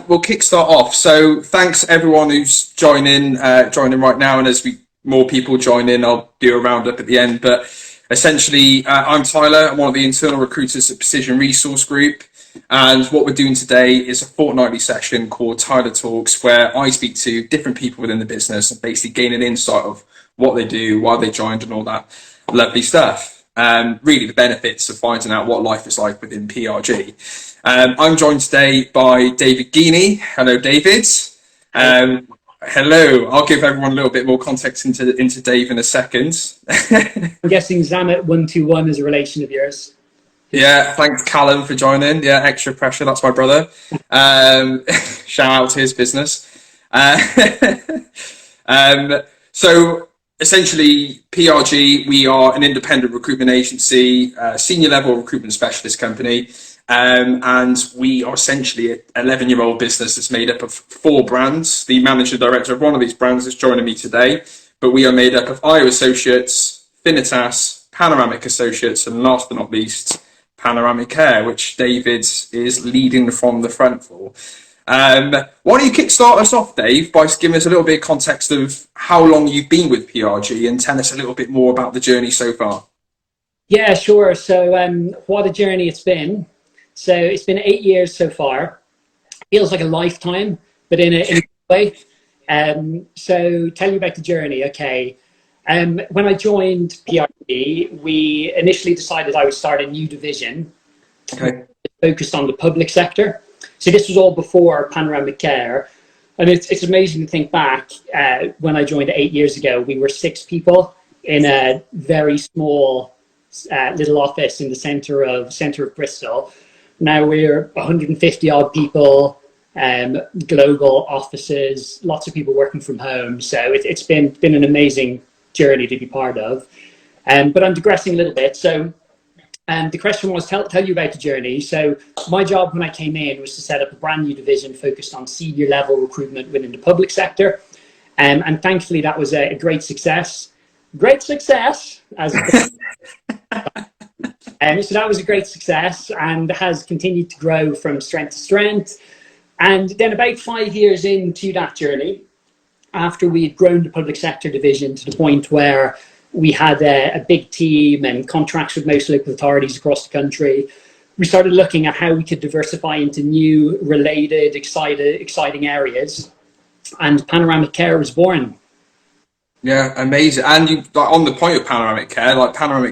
We'll kickstart off. So thanks everyone who's joining right now, and as more people join in, I'll do a roundup at the end. But essentially, I'm Tyler. I'm one of the internal recruiters at Precision Resource Group, and what we're doing today is a fortnightly session called Tyler Talks, where I speak to different people within the business and basically gain an insight of what they do, why they joined, and all that lovely stuff. Really the benefits of finding out what life is like within PRG. I'm joined today by David Geaney. Hello, David. Hello. I'll give everyone a little bit more context into Dave in a second. I'm guessing Zammit 121 is a relation of yours. Yeah, thanks Callum for joining. Yeah, extra pressure. That's my brother. Shout out to his business. So essentially, PRG, we are an independent recruitment agency, senior level recruitment specialist company. And we are essentially an 11-year-old business that's made up of 4 brands. The managing director of one of these brands is joining me today, but we are made up of IO Associates, Finitas, Panoramic Associates, and last but not least, Panoramic Care, which David is leading from the front for. Why don't you kickstart us off, Dave, by giving us a little bit of context of how long you've been with PRG and tell us a little bit more about the journey so far. Yeah, sure. So what a journey it's been. So it's been 8 years so far. Feels like a lifetime, but in a good way. So tell you about the journey. Okay. When I joined PRG, we initially decided I would start a new division focused on the public sector. So this was all before Panoramic Care. And it's amazing to think back. When I joined 8 years ago, we were 6 people in a very small little office in the center of Bristol. Now we're 150 odd people, global offices, lots of people working from home. So it's been an amazing journey to be part of. But I'm digressing a little bit. So the question was, tell you about the journey. So my job when I came in was to set up a brand new division focused on senior level recruitment within the public sector. And thankfully that was a great success. Great success, as so that was a great success and has continued to grow from strength to strength. And then about 5 years into that journey, after we had grown the public sector division to the point where we had a big team and contracts with most local authorities across the country, we started looking at how we could diversify into new, related, exciting areas. And Panoramic Care was born. Yeah, amazing. And you, on the point of Panoramic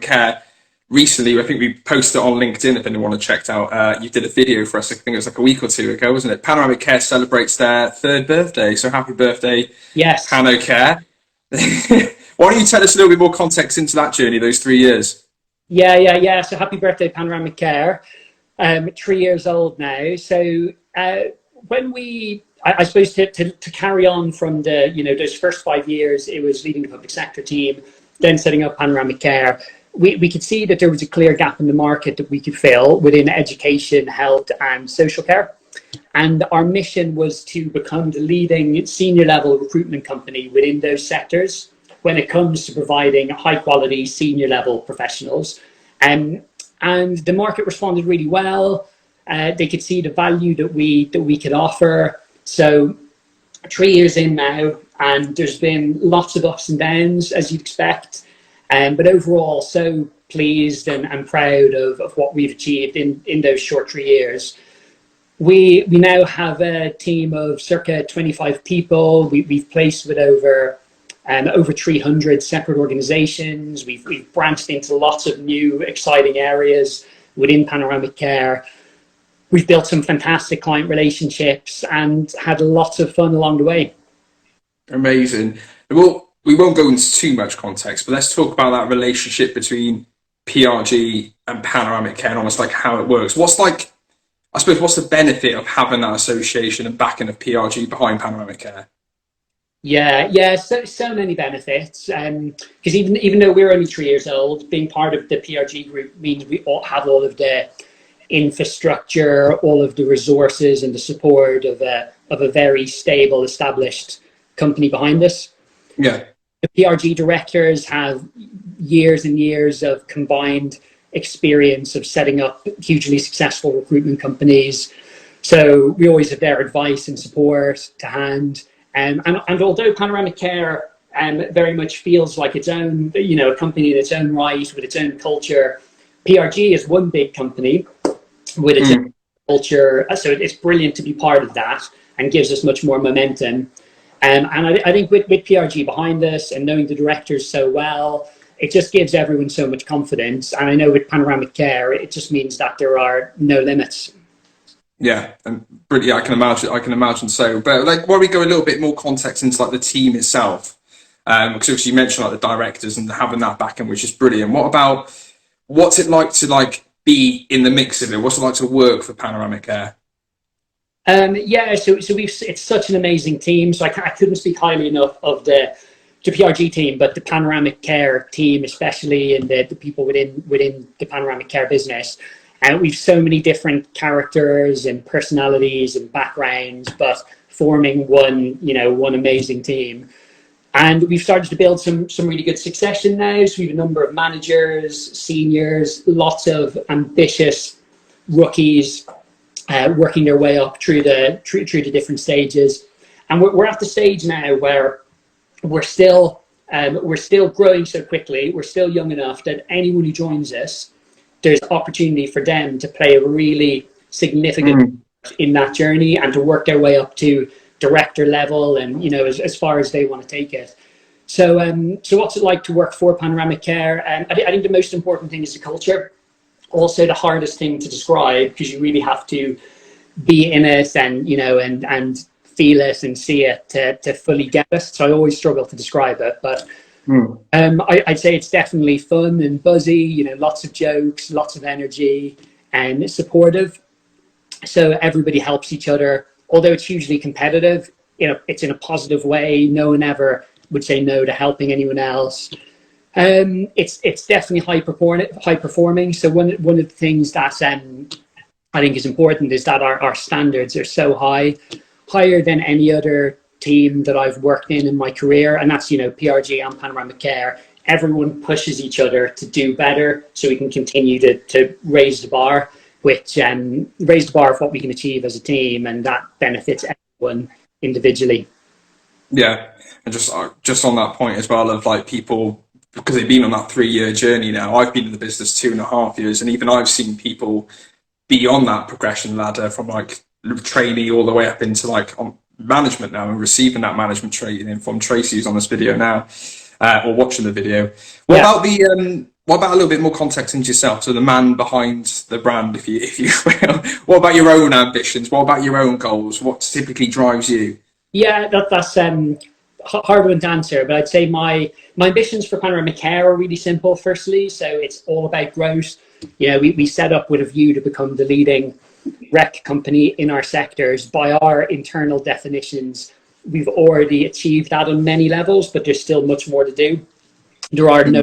Care, recently, I think we posted it on LinkedIn if anyone had checked out. You did a video for us, I think it was like a week or 2 ago, wasn't it? Panoramic Care celebrates their 3rd birthday, so happy birthday, yes. Pano Care. Why don't you tell us a little bit more context into that journey, those 3 years? Yeah. So happy birthday, Panoramic Care. 3 years old now. So when I suppose to carry on from those first 5 years, it was leading the public sector team, then setting up Panoramic Care. We could see that there was a clear gap in the market that we could fill within education, health, and social care. And our mission was to become the leading senior level recruitment company within those sectors when it comes to providing high quality senior level professionals. And the market responded really well. They could see the value that we could offer. So 3 years in now, and there's been lots of ups and downs, as you'd expect. But overall, so pleased and proud of what we've achieved in those short 3 years. We now have a team of circa 25 people. We've placed with over 300 separate organizations. We've branched into lots of new exciting areas within Panoramic Care. We've built some fantastic client relationships and had lots of fun along the way. Amazing. Well, we won't go into too much context, but let's talk about that relationship between PRG and Panoramic Care and almost like how it works. What's the benefit of having that association and backing of PRG behind Panoramic Care? Yeah, so many benefits. Because even though we're only 3 years old, being part of the PRG group means we all have all of the infrastructure, all of the resources and the support of a very stable, established company behind us. Yeah. The PRG directors have years and years of combined experience of setting up hugely successful recruitment companies. So we always have their advice and support to hand. And although Panoramic Care very much feels like its own, a company in its own right with its own culture, PRG is one big company with its own culture. So it's brilliant to be part of that and gives us much more momentum. And I think with PRG behind us and knowing the directors so well, it just gives everyone so much confidence. And I know with Panoramic Care, it just means that there are no limits. Yeah, and brilliant. I can imagine so. But like, while we go a little bit more context into like the team itself, because obviously you mentioned like the directors and having that backing, which is brilliant. What's it like to like be in the mix of it? What's it like to work for Panoramic Care? Yeah, so it's such an amazing team. So I couldn't speak highly enough of the PRG team, but the Panoramic Care team, especially, and the people within the Panoramic Care business. And we've so many different characters and personalities and backgrounds, but forming one amazing team. And we've started to build some really good succession now. So we have a number of managers, seniors, lots of ambitious rookies working their way up through the different stages. And we're at the stage now where we're still growing so quickly. We're still young enough that anyone who joins us, there's opportunity for them to play a really significant part in that journey and to work their way up to director level and as far as they want to take it. So what's it like to work for Panoramic Care? I think the most important thing is the culture. Also the hardest thing to describe, because you really have to be in it and feel it and see it to fully get it. So I always struggle to describe it, but I'd say it's definitely fun and buzzy, lots of jokes, lots of energy, and supportive. So everybody helps each other. Although it's hugely competitive, it's in a positive way. No one ever would say no to helping anyone else. It's definitely high performing. So one of the things that I think is important is that our standards are so high, higher than any other team that I've worked in my career, and that's PRG and Panoramic Care. Everyone pushes each other to do better, so we can continue to raise the bar, which raise the bar of what we can achieve as a team, and that benefits everyone individually. Yeah, and just on that point as well of like people, because they've been on that 3-year journey now. I've been in the business 2.5 years, and even I've seen people be on that progression ladder from like trainee all the way up into like on management now and receiving that management training from Tracy, who's on this video now, or watching the video. What about a little bit more context into yourself? So the man behind the brand, if you will. What about your own ambitions? What about your own goals? What typically drives you? Yeah, that's hard one to answer, but I'd say my ambitions for Panoramic Care are really simple. Firstly, so it's all about growth. We set up with a view to become the leading rec company in our sectors. By our internal definitions, we've already achieved that on many levels, but there's still much more to do. There are no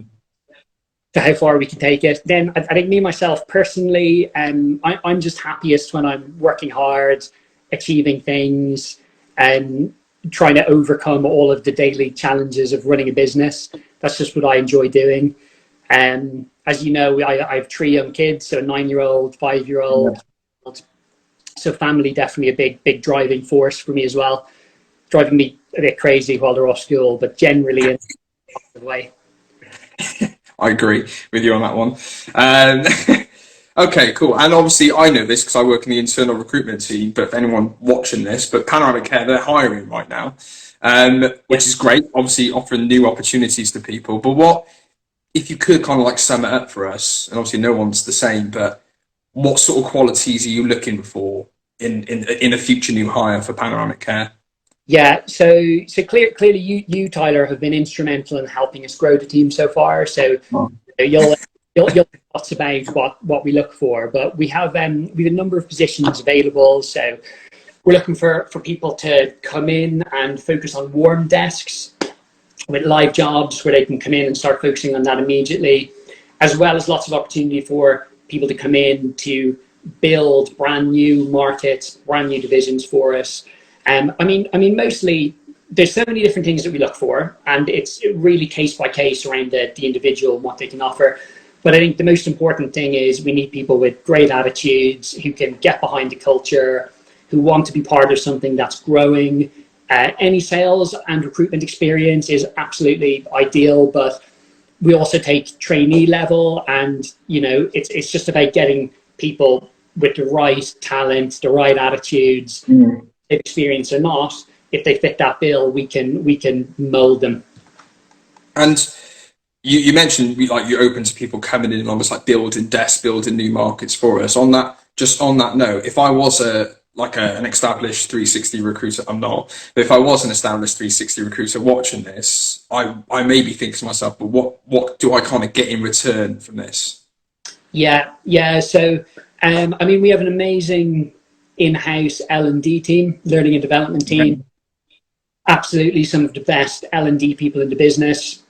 to how far we can take it. Then I think me myself personally, I'm just happiest when I'm working hard, achieving things, and trying to overcome all of the daily challenges of running a business. That's just what I enjoy doing. As you know, I have 3 young kids, so a 9-year-old, 5-year-old. So family definitely a big driving force for me as well. Driving me a bit crazy while they're off school, but generally in a positive way. I agree with you on that one. Okay, cool. And obviously I know this because I work in the internal recruitment team, but if anyone watching this, but Panoramic Care, they're hiring right now, which is great, obviously offering new opportunities to people. But what, if you could kind of like sum it up for us, and obviously no one's the same, but what sort of qualities are you looking for in a future new hire for Panoramic Care? Yeah, so clearly you Tyler have been instrumental in helping us grow the team so far. So you'll lots about what we look for, but we have a number of positions available. So we're looking for people to come in and focus on warm desks with live jobs where they can come in and start focusing on that immediately, as well as lots of opportunity for people to come in to build brand new markets, brand new divisions for us. I mean, mostly there's so many different things that we look for, and it's really case by case around the individual and what they can offer. But I think the most important thing is we need people with great attitudes who can get behind the culture, who want to be part of something that's growing. Any sales and recruitment experience is absolutely ideal, but we also take trainee level, and it's just about getting people with the right talent, the right attitudes, experience or not. If they fit that bill, we can mold them. And you mentioned like you're open to people coming in and almost like building new markets for us. On that note, if I was an established 360 recruiter, I'm not, but if I was an established 360 recruiter watching this, I may be thinking to myself, but what do I kind of get in return from this? Yeah. So, I mean, we have an amazing in-house L&D team, learning and development team. Absolutely some of the best L&D people in the business.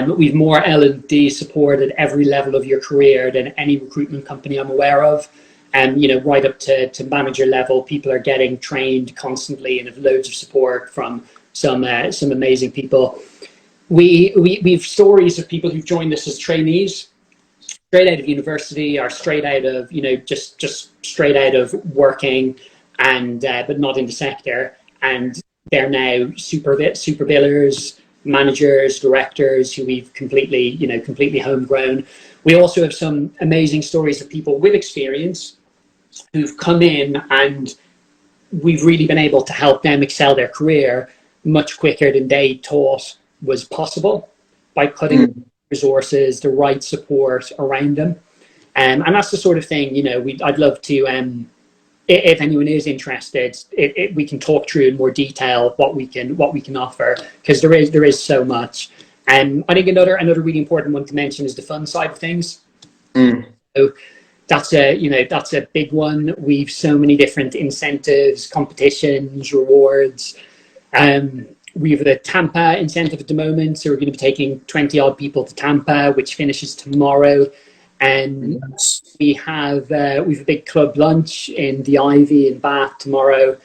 We've more L&D support at every level of your career than any recruitment company I'm aware of. And right up to manager level, people are getting trained constantly and have loads of support from some amazing people. We've stories of people who've joined us as trainees, straight out of university or straight out of just straight out of working, and but not in the sector, and they're now super billers, managers, directors who we've completely homegrown. We also have some amazing stories of people with experience who've come in, and we've really been able to help them excel their career much quicker than they thought was possible by putting resources, the right support around them. And that's the sort of thing, I'd love to, if anyone is interested, we can talk through in more detail what we can offer, because there is so much. I think another really important one to mention is the fun side of things. So that's a big one. We've so many different incentives, competitions, rewards. We have the Tampa incentive at the moment, so we're going to be taking 20 odd people to Tampa, which finishes tomorrow. And we have a big club lunch in the Ivy in Bath tomorrow,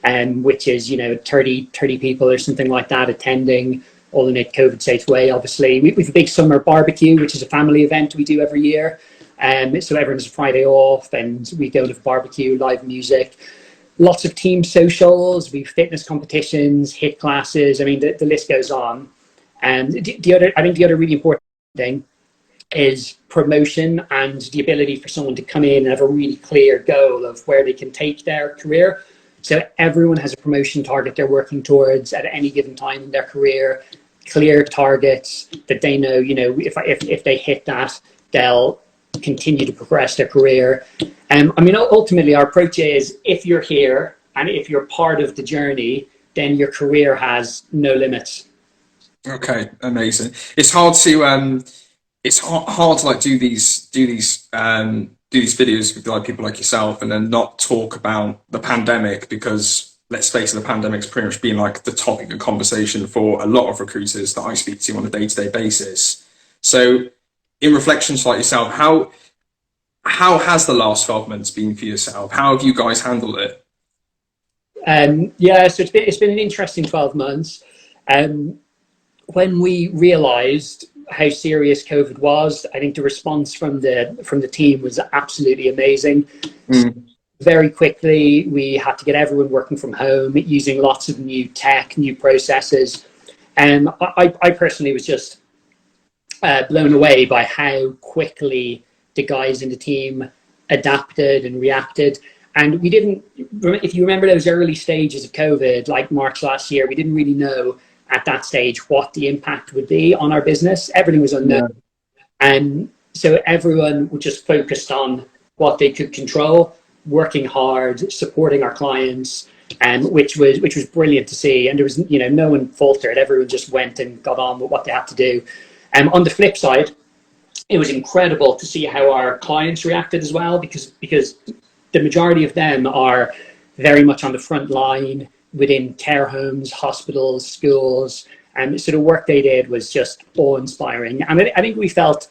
which is 30 people or something like that attending, all in a COVID safe way. Obviously, we have a big summer barbecue, which is a family event we do every year. So everyone has a Friday off, and we go to barbecue, live music. Lots of team socials, we've fitness competitions, HIIT classes. I mean, the list goes on. And I think the other really important thing is promotion, and the ability for someone to come in and have a really clear goal of where they can take their career. So everyone has a promotion target they're working towards at any given time in their career, clear targets that they know, if they hit that, they'll continue to progress their career. I mean, ultimately, our approach is, if you're here and if you're part of the journey, then your career has no limits. Okay, amazing. It's hard to like do these videos with like people like yourself and then not talk about the pandemic, because let's face it, the pandemic's pretty much been like the topic of conversation for a lot of recruiters that I speak to on a day-to-day basis. So in reflections like yourself, how has the last 12 months been for yourself? How have you guys handled it? So it's been an interesting 12 months. When we realized how serious COVID was, I think the response from the team was absolutely amazing. Very quickly, we had to get everyone working from home, using lots of new tech, new processes. I personally was just blown away by how quickly the guys in the team adapted and reacted. And we didn't, if you remember those early stages of COVID, like March last year, we didn't really know at that stage what the impact would be on our business. Everything was unknown. And so everyone was just focused on what they could control, working hard, supporting our clients, which was brilliant to see. And there was, no one faltered. Everyone just went and got on with what they had to do. On the flip side, it was incredible to see how our clients reacted as well, because the majority of them are very much on the front line within care homes, hospitals, schools. And so the work they did was just awe-inspiring. And I think we felt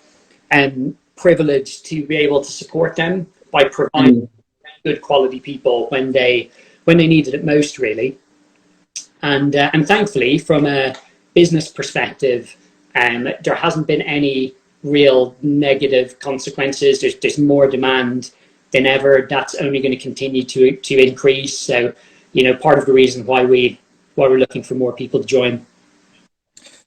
privileged to be able to support them by providing good quality people when they needed it most, really. And thankfully, from a business perspective, there hasn't been any real negative consequences. There's more demand than ever. That's only going to continue to increase. So, you know, part of the reason why we're looking for more people to join.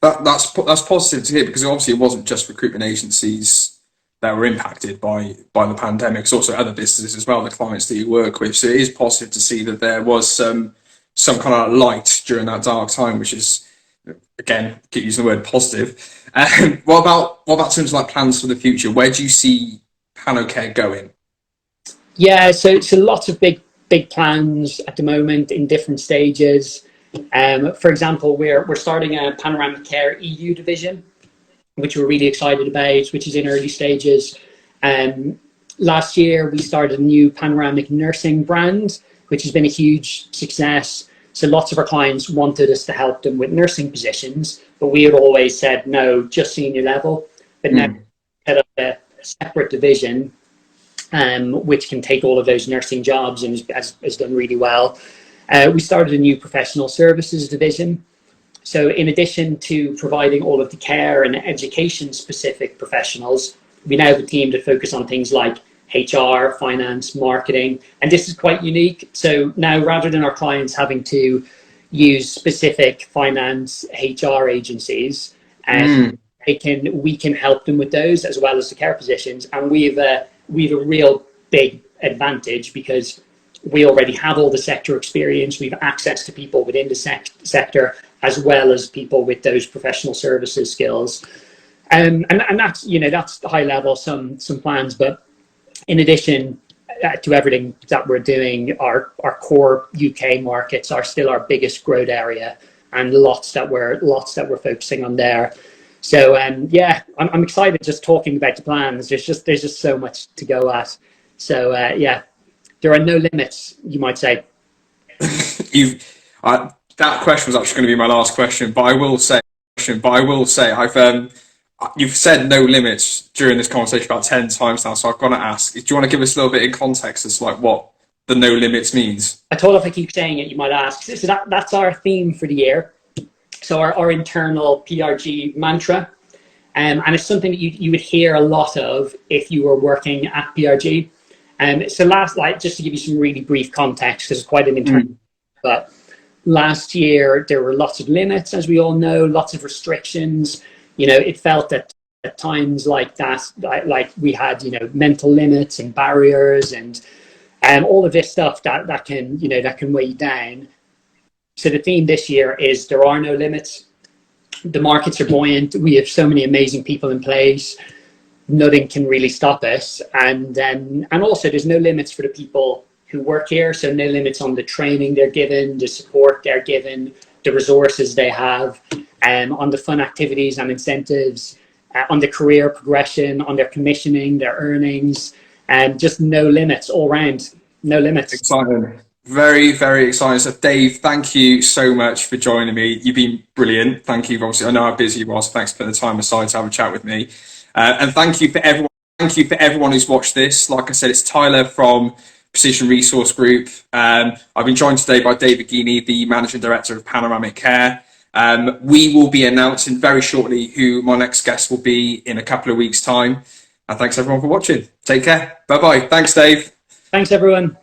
That's positive to hear, because obviously it wasn't just recruitment agencies that were impacted by the pandemic. It's also other businesses as well, the clients that you work with. So it is positive to see that there was some kind of light during that dark time, which is, again, keep using the word positive. What about terms of like plans for the future? Where do you see Panoramic going? Yeah, so lots of big plans at the moment in different stages. For example, we're starting a Panoramic Care EU division, which we're really excited about, which is in early stages. Last year, we started a new panoramic nursing brand, which has been a huge success. So lots of our clients wanted us to help them with nursing positions, but we had always said no, just senior level. But now set up a separate division, which can take all of those nursing jobs, and has done really well. We started a new professional services division. So in addition to providing all of the care and education specific professionals, we now have a team to focus on things like HR, finance, marketing, and this is quite unique. So now, rather than our clients having to use specific finance HR agencies, we can help them with those as well as the care positions. And we've a real big advantage because we already have all the sector experience. We've access to people within the sector, as well as people with those professional services skills. And that's, you know, that's high level, some plans. But in addition to everything that we're doing, our core UK markets are still our biggest growth area, and lots that we're focusing on there. So yeah, I'm excited just talking about the plans. There's just so much to go at. So yeah, there are no limits, you might say. That question was actually going to be my last question, but I will say, you've said no limits during this conversation about 10 times now, so I've got to ask, do you want to give us a little bit in context as to like what the no limits means? I thought if I keep saying it, you might ask. So that's our theme for the year. So our internal PRG mantra. And it's something that you would hear a lot of if you were working at PRG. So just to give you some really brief context, because it's quite an internal, but last year there were lots of limits, as we all know, lots of restrictions. You know, it felt at times like that, like we had, you know, mental limits and barriers and all of this stuff that can weigh you down. So the theme this year is there are no limits. The markets are buoyant. We have so many amazing people in place. Nothing can really stop us. And also there's no limits for the people who work here. So no limits on the training they're given, the support they're given, the resources they have, on the fun activities and incentives, on the career progression, on their commissioning, their earnings, and just no limits all round. No limits. Exciting. Very, very exciting. So Dave, thank you so much for joining me. You've been brilliant. Thank you. Obviously, I know how busy you are, so thanks for putting the time aside to have a chat with me. And thank you for everyone. Thank you for everyone who's watched this. Like I said, it's Tyler from Precision Resource Group. I've been joined today by David Geaney, the Managing Director of Panoramic Care. We will be announcing very shortly who my next guest will be in a couple of weeks' time. And thanks everyone for watching. Take care. Bye-bye. Thanks, Dave. Thanks, everyone.